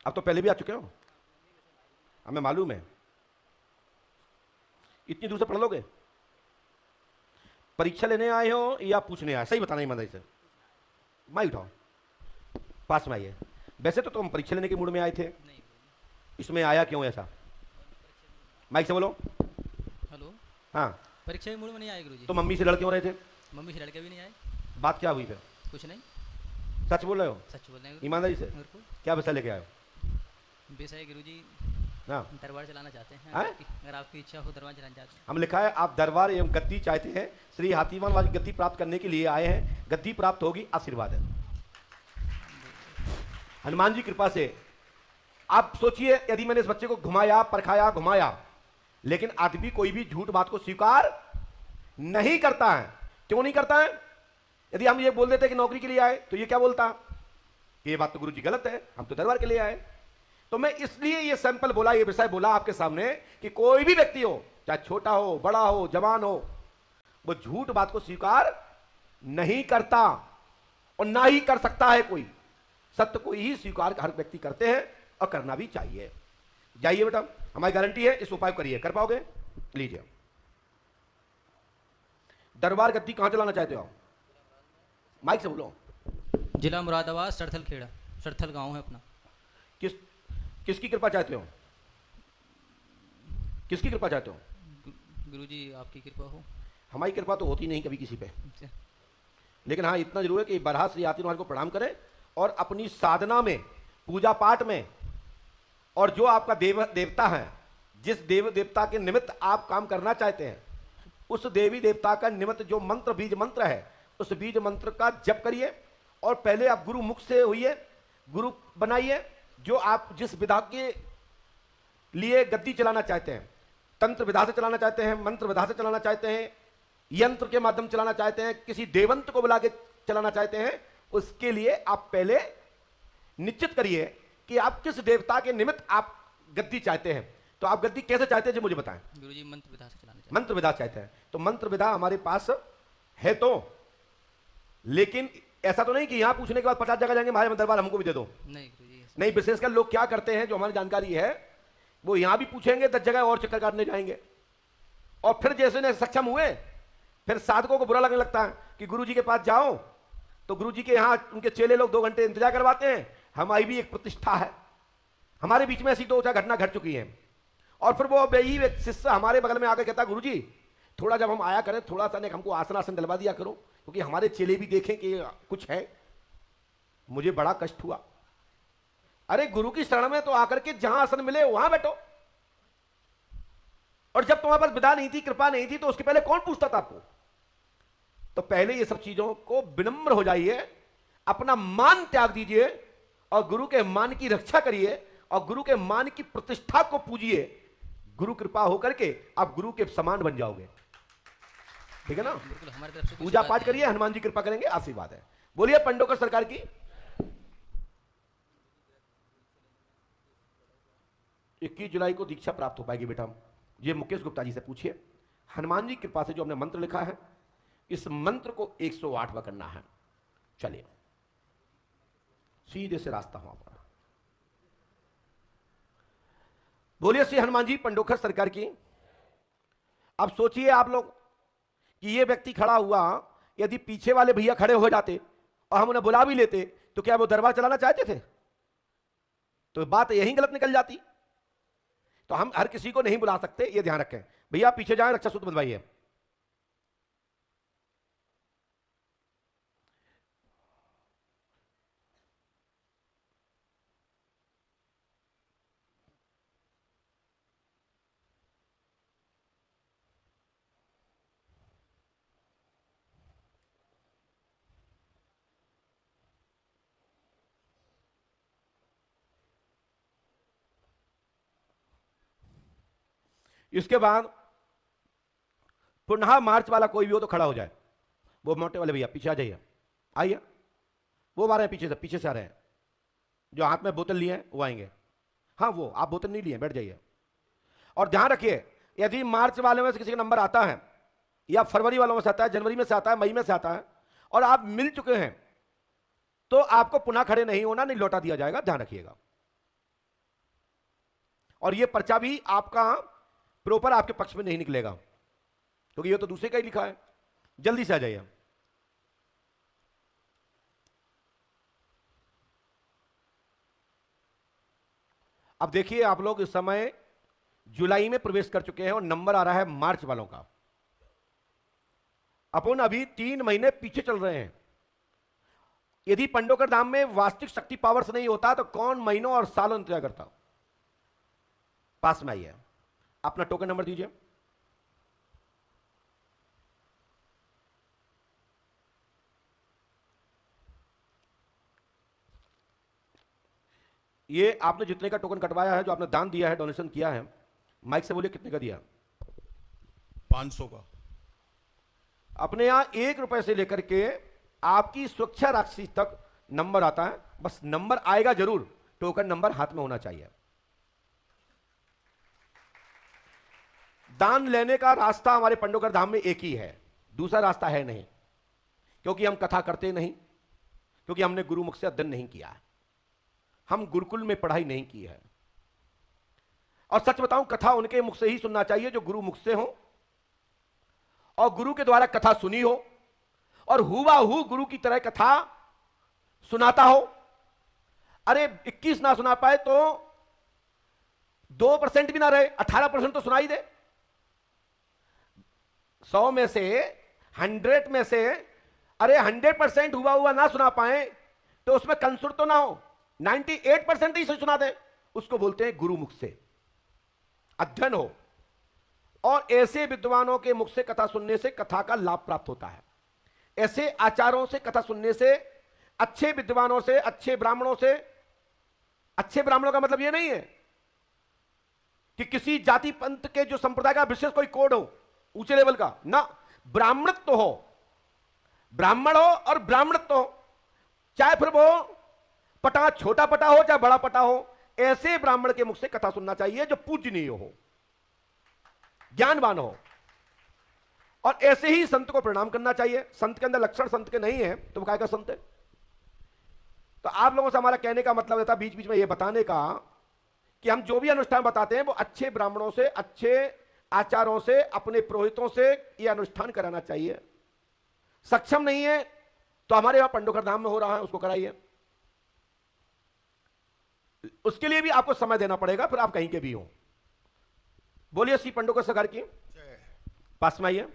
अब तो पहले भी आ चुके हो, हमें मालूम है। इतनी दूर से पढ़ लोगे? परीक्षा लेने आए हो या पूछने आए? सही बताना ईमानदारी से। माइक उठाओ, पास में आइए। वैसे तो तुम परीक्षा लेने के मूड में आए थे, इसमें आया क्यों ऐसा? माइक से बोलो। हेलो। हाँ, परीक्षा के मूड में नहीं आए गुरुजी। तो मम्मी से लड़ क्यों रहे थे? मम्मी से लड़के भी नहीं आए। बात क्या हुई फिर? कुछ नहीं, सच बोल रहे हो? सच बोल रहे हैं ईमानदारी से। मेरे को। क्या विषय लेके आए हो? विषय गुरुजी हाँ, दरबार चलाना चाहते हैं। हैं? अगर आपकी इच्छा हो दरबार चलाना चाहते हैं। हम लिखा है आप दरबार एवं गद्दी चाहते हैं, श्री हाथीवान वाली गद्दी प्राप्त करने के लिए आए हैं। गद्दी प्राप्त होगी, आशीर्वाद है हनुमान जी कृपा से। आप सोचिए, यदि मैंने इस बच्चे को घुमाया, परखाया, घुमाया, लेकिन आदमी कोई भी झूठ बात को स्वीकार नहीं करता है। क्यों नहीं करता है? यदि हम ये बोल देते कि नौकरी के लिए आए, तो ये क्या बोलता, ये बात तो गुरुजी गलत है, हम तो दरबार के लिए आए। तो मैं इसलिए ये सैंपल बोला, ये विषय बोला आपके सामने कि कोई भी व्यक्ति हो, चाहे छोटा हो, बड़ा हो, जवान हो, वो झूठ बात को स्वीकार नहीं करता और ना ही कर सकता है कोई। सत्य को ही स्वीकार हर व्यक्ति करते हैं और करना भी चाहिए। जाइए बेटा, हमारी गारंटी है, इस उपाय को करिए। कर पाओगे? लीजिए। दरबार गद्दी कहां चलाना चाहते हो? माइक से बोलो। जिला मुरादाबाद, सरथल खेड़ा, सरथल गांव है अपना। किसकी कृपा चाहते हो? किसकी कृपा चाहते हो? गुरुजी आपकी कृपा हो। हमारी कृपा तो होती नहीं कभी किसी पे, लेकिन हाँ इतना जरूर है कि बरहा श्री हाथी महाराज को प्रणाम करें और अपनी साधना में, पूजा पाठ में, और जो आपका देवता है, जिस देव देवता के निमित्त आप काम करना चाहते हैं, उस देवी देवता का निमित्त जो मंत्र, बीज मंत्र है, उस बीज मंत्र का जप करिए। और पहले आप गुरु मुख से होइए, गुरु बनाइए। जो आप जिस विधा के लिए गद्दी चलाना चाहते हैं, तंत्र विधा से चलाना चाहते हैं, मंत्र विधा से चलाना चाहते हैं, यंत्र के माध्यम चलाना चाहते हैं, किसी देवंत को बुला के चलाना चाहते हैं, उसके लिए आप पहले निश्चित करिए कि आप किस देवता के निमित्त आप गद्दी चाहते हैं। तो आप गद्दी कैसे चाहते हैं जी मुझे बताएं। गुरुजी मंत्र विधा से चलाना चाहते। मंत्र विधा चाहते हैं तो मंत्र विधा हमारे पास है तो, लेकिन ऐसा तो नहीं कि यहां पूछने के बाद 50 जगह जाएंगे हमारे दरबार हमको भी दे दो। नहीं गुरुजी, नहीं, विशेषकर लोग क्या करते हैं, जो हमारी जानकारी है, वो यहां भी पूछेंगे, 10 जगह और चक्कर काटने जाएंगे, और फिर जैसे ने सक्षम हुए, फिर साधकों को बुरा लगने लगता है कि गुरुजी के पास जाओ तो गुरुजी के यहां उनके चेले लोग 2 घंटे इंतजार करवाते हैं। हमारी भी एक प्रतिष्ठा है, हमारे बीच में ऐसी 2-4 घटना घट चुकी है। और फिर वो वही शिष्य हमारे बगल में आकर कहता है, गुरुजी थोड़ा जब हम आया करें, थोड़ा सा हमको आसन आसन डलवा दिया करो, क्योंकि हमारे चेले भी देखें कि कुछ है। मुझे बड़ा कष्ट हुआ। अरे गुरु की शरण में तो आकर के जहां आसन मिले वहां बैठो, और जब तुम्हारे पास विदा नहीं थी, कृपा नहीं थी, तो उसके पहले कौन पूछता था आपको? तो पहले ये सब चीजों को विनम्र हो जाइए, अपना मान त्याग दीजिए और गुरु के मान की रक्षा करिए और गुरु के मान की प्रतिष्ठा को पूजिए। गुरु कृपा होकर के आप गुरु के समान बन जाओगे। ठीक है ना? बिल्कुल हमारी तरफ से पूजा पाठ करिए, हनुमान जी कृपा करेंगे, आशीर्वाद है। बोलिए पंडोकर सरकार की। 21 जुलाई को दीक्षा प्राप्त हो पाएगी बेटा। ये मुकेश गुप्ता जी से पूछिए। हनुमान जी कृपा से जो हमने मंत्र लिखा है, इस मंत्र को 108वां करना है। चलिए, सीधे से रास्ता हो आपका। बोलिए श्री हनुमान जी पंडोकर सरकार की। अब सोचिए आप लोग कि ये व्यक्ति खड़ा हुआ, यदि पीछे वाले भैया खड़े हो जाते और हम उन्हें बुला भी लेते, तो क्या वो दरबार चलाना चाहते थे? तो बात यहीं गलत निकल जाती। तो हम हर किसी को नहीं बुला सकते, ये ध्यान रखें। भैया पीछे जाएं, रक्षा सूत्र बंधवाइए। इसके बाद पुनः मार्च वाला कोई भी हो तो खड़ा हो जाए। वो मोटे वाले भैया पीछे आ जाइए, आइए। वो आ रहे हैं पीछे से आ रहे हैं, जो हाथ में बोतल लिए हैं वो आएंगे। हाँ, वो आप बोतल नहीं लिए, बैठ जाइए। और ध्यान रखिए, यदि मार्च वाले में से किसी का नंबर आता है, या फरवरी वालों में से आता है, जनवरी में से आता है, मई में से आता है, और आप मिल चुके हैं, तो आपको पुनः खड़े नहीं होना, नहीं लौटा दिया जाएगा, ध्यान रखिएगा। और ये पर्चा भी आपका प्रॉपर आपके पक्ष में नहीं निकलेगा, क्योंकि ये तो दूसरे का ही लिखा है। जल्दी से आ जाइए। अब देखिए, आप लोग इस समय जुलाई में प्रवेश कर चुके हैं और नंबर आ रहा है मार्च वालों का। अपन अभी 3 महीने पीछे चल रहे हैं। यदि पंडोकर धाम में वास्तविक शक्ति पावर्स नहीं होता तो कौन महीनों और सालों इंतजार करता। पास में आइए, अपना टोकन नंबर दीजिए। ये आपने जितने का टोकन कटवाया है, जो आपने दान दिया है, डोनेशन किया है, माइक से बोलिए कितने का दिया? 500 का। अपने यहां 1 रुपए से लेकर के आपकी सुरक्षा राशि तक नंबर आता है। बस नंबर आएगा जरूर, टोकन नंबर हाथ में होना चाहिए। दान लेने का रास्ता हमारे पंडोकर धाम में एक ही है, दूसरा रास्ता है नहीं। क्योंकि हम कथा करते नहीं, क्योंकि हमने गुरुमुख से अध्ययन नहीं किया है, हम गुरुकुल में पढ़ाई नहीं की है। और सच बताऊं, कथा उनके मुख से ही सुनना चाहिए जो गुरु मुख से हो और गुरु के द्वारा कथा सुनी हो और हुबहू गुरु की तरह कथा सुनाता हो। अरे 21 ना सुना पाए तो 2% भी ना रहे, 18% तो सुनाई दे। 100 में से 100 में से अरे 100% हुआ ना सुना पाए तो उसमें कंसुर तो ना हो, 98% ही सुना दे, उसको बोलते हैं गुरु मुख से अध्ययन हो। और ऐसे विद्वानों के मुख से कथा सुनने से कथा का लाभ प्राप्त होता है। ऐसे आचारों से कथा सुनने से, अच्छे विद्वानों से, अच्छे ब्राह्मणों से। अच्छे ब्राह्मणों का मतलब यह नहीं है कि किसी जाति पंथ के जो संप्रदाय का विशेष कोई कोड हो ऊंचे लेवल का ना, ब्राह्मणत्व तो हो, ब्राह्मण हो और ब्राह्मणत्व हो, चाहे फिर वो पटा छोटा पटा हो चाहे बड़ा पटा हो। ऐसे ब्राह्मण के मुख से कथा सुनना चाहिए जो पूजनीय हो, ज्ञानवान हो। और ऐसे ही संत को प्रणाम करना चाहिए। संत के अंदर लक्षण संत के नहीं है तो वो काय का संत है? तो आप लोगों से हमारा कहने का मतलब रहता बीच बीच में ये बताने का कि हम जो भी अनुष्ठान बताते हैं वो अच्छे ब्राह्मणों से, अच्छे आचारों से, अपने पुरोहितों से ये अनुष्ठान कराना चाहिए। सक्षम नहीं है तो हमारे यहां पंडोकर धाम में हो रहा है, उसको कराइए। उसके लिए भी आपको समय देना पड़ेगा, फिर आप कहीं के भी हो। बोलिए श्री पंडोकर सरकार की। पास में आइए।